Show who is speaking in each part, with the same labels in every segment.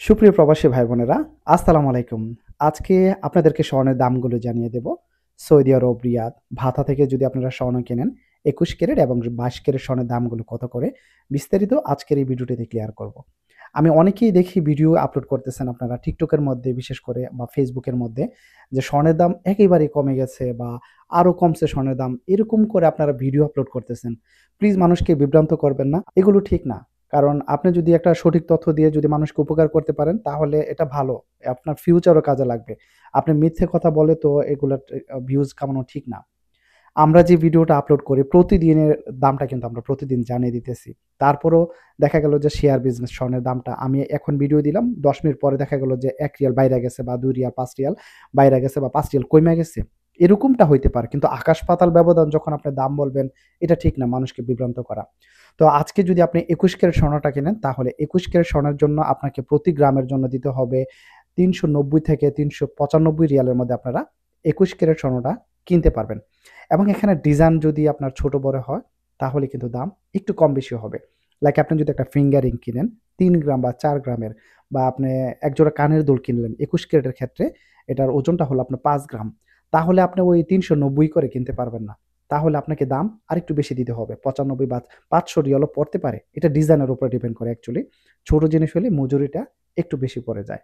Speaker 1: সুপ্রিয় প্রবাসী ভাই বোনেরা, আসসালামু আলাইকুম। আজকে আপনাদেরকে স্বর্ণের দামগুলো জানিয়ে দেব। সৌদি আরব, রিয়াদ, ভাতা থেকে যদি আপনারা স্বর্ণ কেনেন ২১ ক্যারেট এবং ২২ ক্যারেট স্বর্ণের দামগুলো কত করে, বিস্তারিত আজকের এই ভিডিওটিতে ক্লিয়ার করব। আমি অনেকেই দেখি ভিডিও আপলোড করতেছেন আপনারা টিকটকের মধ্যে বিশেষ করে বা ফেসবুকের মধ্যে যে স্বর্ণের দাম একেবারেই কমে গেছে বা আরও কমছে স্বর্ণের দাম, এরকম করে আপনারা ভিডিও আপলোড করতেছেন। প্লিজ মানুষকে বিভ্রান্ত করবেন না, এগুলো ঠিক না। কারণ আপনি যদি একটা সঠিক তথ্য দিয়ে যদি মানুষকে উপকার করতে পারেন তাহলে এটা ভালো। আপনার ফিউচারও কাজে লাগবে। আপনি মিথ্যে কথা বলে তো এগুলার ভিউজ কামানো ঠিক না। আমরা যে ভিডিওটা আপলোড করি প্রতিদিনের দামটা কিন্তু আমরা প্রতিদিন জানিয়ে দিতেছি। তারপরও দেখা গেল যে শেয়ার বিজনেস স্বর্ণের দামটা আমি এখন ভিডিও দিলাম ১০ মিনিট পরে দেখা গেল যে ১ রিয়াল বাইরে গেছে বা ২ রিয়াল ৫ রিয়াল বাইরে গেছে বা ৫ রিয়াল কইমা গেছে। এরকমটা হইতে পারে। কিন্তু আকাশ পাতাল ব্যবধান যখন আপনি দাম বলবেন এটা ঠিক না মানুষকে বিভ্রান্ত করা। তো আজকে যদি আপনি ২১ ক্যারেট স্বর্ণটা কেনেন তাহলে ২১ ক্যারেট স্বর্ণের জন্য আপনাকে প্রতি গ্রামের জন্য দিতে হবে ৩৯০ থেকে ৩৯৫ রিয়ালের মধ্যে আপনারা ২১ ক্যারেট স্বর্ণটা কিনতে পারবেন। এবং এখানে ডিজাইন যদি আপনার ছোট বড় হয় তাহলে কিন্তু দাম একটু কম বেশি হবে। লাইক আপনি যদি একটা ফিঙ্গার রিং কিনেন ৩ গ্রাম বা ৪ গ্রামের বা আপনি একজোড়া কানের দুল কিনলেন ২১ ক্যারেটের ক্ষেত্রে এটার ওজনটা হলো আপনার ৫ গ্রাম। তাহলে আপনি ওই ৩৯০ করে কিনতে পারবেন না। তাহলে আপনাকে দাম আরেকটু বেশি দিতে হবে। ৯৫ বা ৫০০ রিয়ালও পড়তে পারে। এটা ডিজাইনের উপরে ডিপেন্ড করে অ্যাকচুয়ালি। ছোট জিনিস হলে মজুরিটা একটু বেশি পড়ে যায়।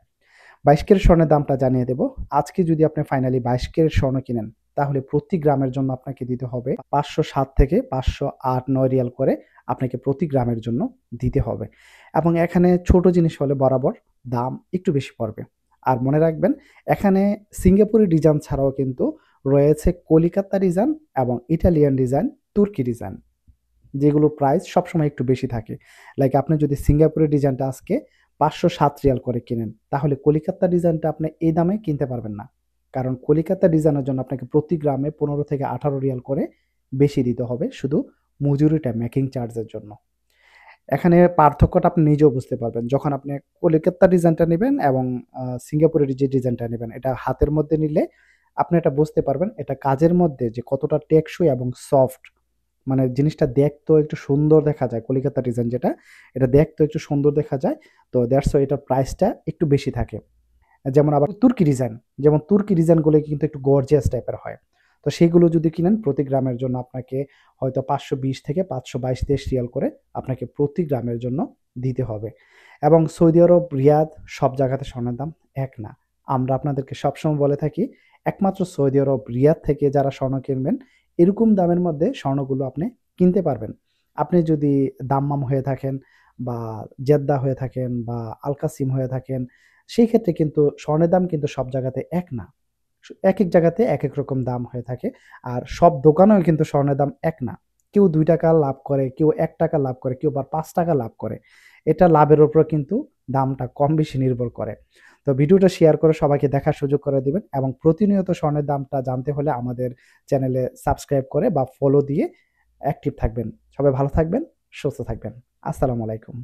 Speaker 1: ২২ ক্যারেট স্বর্ণের দামটা জানিয়ে দেব। আজকে যদি আপনি ফাইনালি ২২ ক্যারেট স্বর্ণ কিনেন, তাহলে প্রতি গ্রামের জন্য আপনাকে দিতে হবে ৫০৭ থেকে ৫০৮-৯ রিয়াল করে আপনাকে প্রতি গ্রামের জন্য দিতে হবে। এবং এখানে ছোট জিনিস হলে বরাবর দাম একটু বেশি পড়বে। আর মনে রাখবেন এখানে সিঙ্গাপুরি ডিজাইন ছাড়াও কিন্তু রয়েছে কলিকাতা ডিজাইন এবং ইটালিয়ান ডিজাইন, তুর্কি ডিজাইন। যেগুলো প্রাইস সবসময় একটু বেশি থাকে। লাইক আপনি যদি সিঙ্গাপুরের ডিজাইনটা আজকে ৫০৭ রিয়াল করে কিনেন, তাহলে কলিকাতা ডিজাইনটা আপনি এই দামে কিনতে পারবেন না। কারণ কলিকাতা ডিজাইনের জন্য আপনাকে প্রতি গ্রামে ১৫ থেকে ১৮ রিয়াল করে বেশি দিতে হবে শুধু মজুরিটা মেকিং চার্জের জন্য। এখানে পার্থক্যটা আপনি নিজেও বুঝতে পারবেন। যখন আপনি কলিকাতা ডিজাইনটা নিবেন এবং সিঙ্গাপুরের যে ডিজাইনটা নিবেন, এটা হাতের মধ্যে নিলে আপনি এটা বুঝতে পারবেন এটা কাজের মধ্যে যে কতটা টেকসই এবং সফট। মানে জিনিসটা দেখতেও একটু সুন্দর দেখা যায় কলিকাতা ডিজাইন যেটা, এটা দেখতেও একটু সুন্দর দেখা যায়। তো দ্যাটস ওয়াই এটার প্রাইসটা একটু বেশি থাকে। যেমন আবার তুর্কি ডিজাইন, যেমন তুর্কি ডিজাইনগুলো কিন্তু একটু গর্জিয়াস টাইপের হয়। তো সেইগুলো যদি কিনেন প্রতি গ্রামের জন্য আপনাকে হয়তো ৫২০ থেকে ৫২২-২৩ রিয়াল করে আপনাকে প্রতি গ্রামের জন্য দিতে হবে। এবং সৌদি আরব, রিয়াদ সব জায়গাতে স্বর্ণের দাম এক না। আমরা আপনাদেরকে সবসময় বলে থাকি একমাত্র সৌদি আরব, রিয়াদ থেকে যারা স্বর্ণ কিনবেন এরকম দামের মধ্যে স্বর্ণগুলো আপনি কিনতে পারবেন। আপনি যদি দাম্মাম হয়ে থাকেন বা জেদ্দা হয়ে থাকেন বা আল কাসিম হয়ে থাকেন সেই ক্ষেত্রে কিন্তু স্বর্ণের দাম কিন্তু সব জায়গাতে এক না। একেক জায়গাতে একেক রকম দাম হয়ে থাকে। আর সব দোকানেও কিন্তু স্বর্ণের দাম এক না। কেউ ৳২ লাভ করে, কেউ ৳১ লাভ করে, কেউ আবার ৳৫ লাভ করে। এটা লাভের উপর কিন্তু দামটা কম বেশি নির্ভর করে। তো ভিডিওটা শেয়ার করে সবাইকে দেখার সুযোগ করে দিবেন এবং প্রতিনিয়ত স্বর্ণের দামটা জানতে হলে আমাদের চ্যানেলে সাবস্ক্রাইব করে বা ফলো দিয়ে অ্যাক্টিভ থাকবেন। সবাই ভালো থাকবেন, সুস্থ থাকবেন। আসসালামু আলাইকুম।